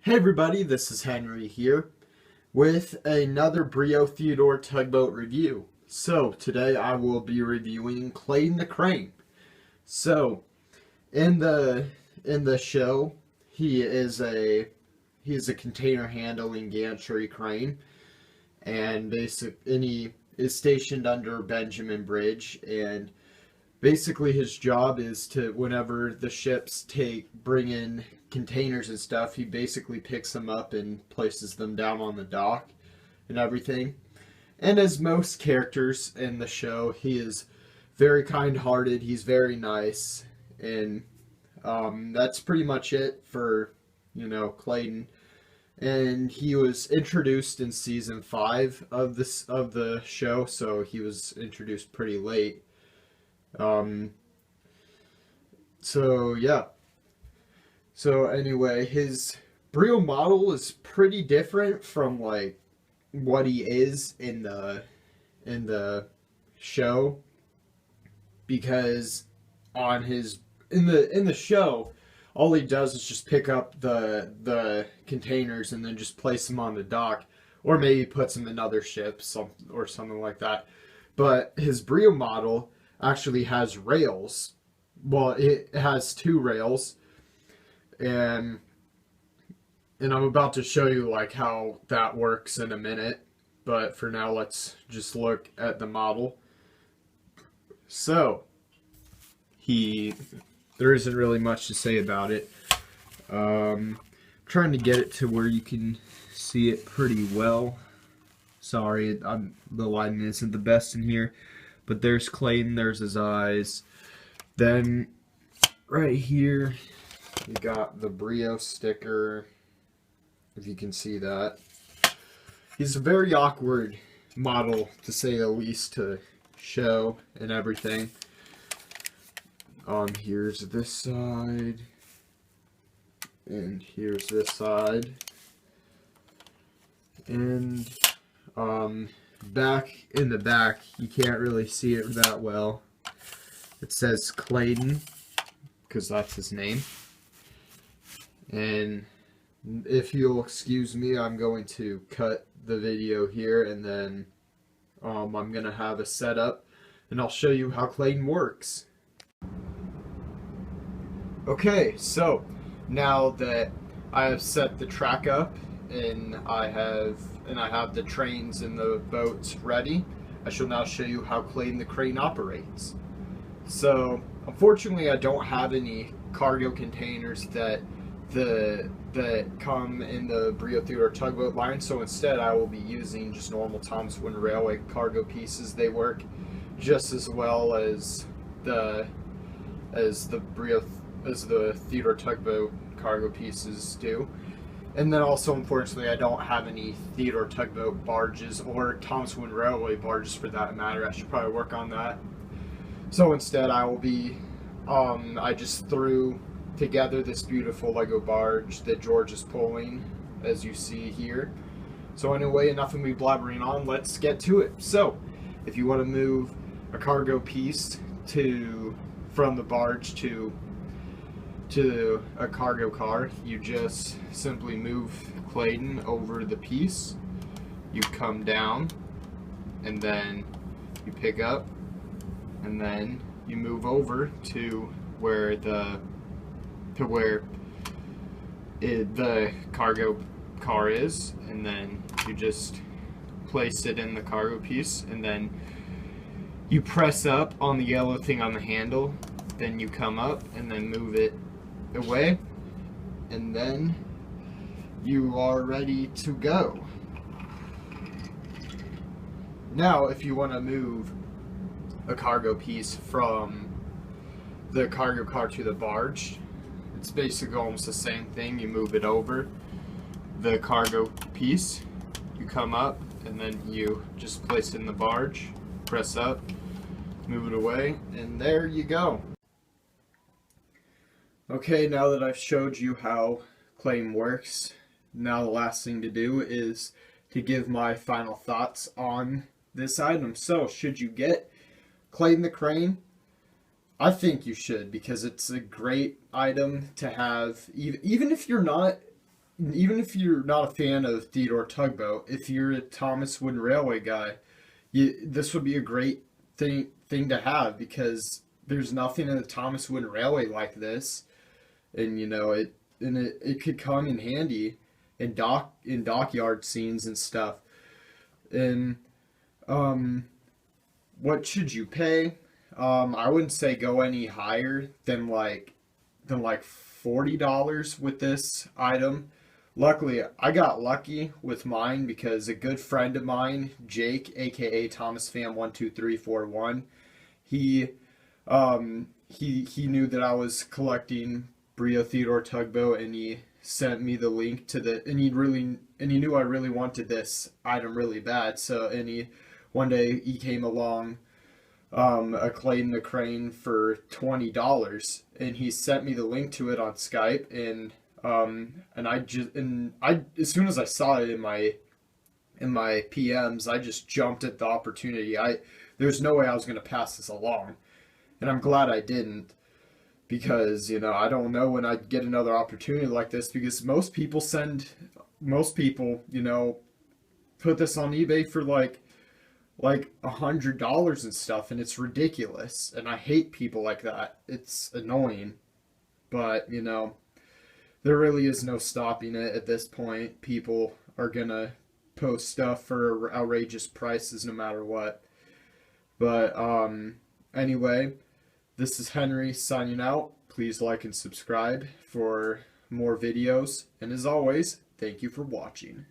Hey everybody, this is Henry here with another BRIO Theodore Tugboat review. So today I will be reviewing Clayton the Crane. So in the show, he is a container handling gantry crane, and he is stationed under Benjamin Bridge, and basically his job is to, whenever the ships bring in containers and stuff, he basically picks them up and places them down on the dock and everything. And as most characters in the show, he is very kind-hearted, he's very nice, and that's pretty much it for, Clayton. And he was introduced in season 5 of the show, so he was introduced pretty late. Um, so yeah. So anyway, his BRIO model is pretty different from like what he is in the show, because on his in the show, all he does is just pick up the containers and then just place them on the dock, or maybe puts them in other ships or something like that. But his BRIO model actually has rails. Well, it has 2 rails, and I'm about to show you like how that works in a minute. But for now, let's just look at the model. So there isn't really much to say about it. Trying to get it to where you can see it pretty well. Sorry, the lighting isn't the best in here. But there's Clayton, there's his eyes. Then right here, we got the BRIO sticker, if you can see that. He's a very awkward model, to say the least, to show and everything. Here's this side, and here's this side, and back in the back, you can't really see it that well. It says Clayton, because that's his name. And if you'll excuse me, I'm going to cut the video here, and then I'm going to have a setup, and I'll show you how Clayton works. Okay, so now that I have set the track up, and I have the trains and the boats ready, I shall now show you how Clayton the Crane operates. So, unfortunately, I don't have any cargo containers that come in the BRIO Theodore Tugboat line, so instead I will be using just normal Thomson Railway cargo pieces. They work just as well as the Theodore Tugboat cargo pieces do. And then also, unfortunately, I don't have any Theodore Tugboat barges, or Thomson Railway barges for that matter. I should probably work on that. So instead, I will be, I just threw together this beautiful Lego barge that George is pulling, as you see here. So anyway, enough of me blabbering on, let's get to it. So, if you want to move a cargo piece from the barge to a cargo car, you just simply move Clayton over the piece, you come down, and then you pick up, and then you move over to where the cargo car is, and then you just place it in the cargo piece, and then you press up on the yellow thing on the handle, then you come up and then move it away, and then you are ready to go. Now, if you want to move a cargo piece from the cargo car to the barge, it's basically almost the same thing. You move it over the cargo piece, you come up, and then you just place it in the barge, press up, move it away, and there you go. Okay, now that I've showed you how Clayton works, now the last thing to do is to give my final thoughts on this item. So, should you get Clayton the Crane? I think you should, because it's a great item to have, even if you're not even if you're not a fan of Theodore Tugboat, if you're a Thomas Wooden Railway guy, this would be a great thing to have, because there's nothing in the Thomas Wooden Railway like this, and it could come in handy in dockyard scenes and stuff. And what should you pay? I wouldn't say go any higher than like $40 with this item. Luckily, I got lucky with mine because a good friend of mine, Jake, aka Thomas Fam 12341, he knew that I was collecting BRIO Theodore Tugboat, and he sent me the link to and he knew I really wanted this item really bad. So one day he came along, a Clayton the crane for $20, and he sent me the link to it on Skype, and I as soon as I saw it in my PMs, I just jumped at the opportunity. There's no way I was going to pass this along, and I'm glad I didn't, because I don't know when I'd get another opportunity like this, because most people put this on eBay for like $100 and stuff, and it's ridiculous, and I hate people like that. It's annoying, but there really is no stopping it at this point. People are gonna post stuff for outrageous prices no matter what. But anyway, this is Henry signing out. Please like and subscribe for more videos, and as always, thank you for watching.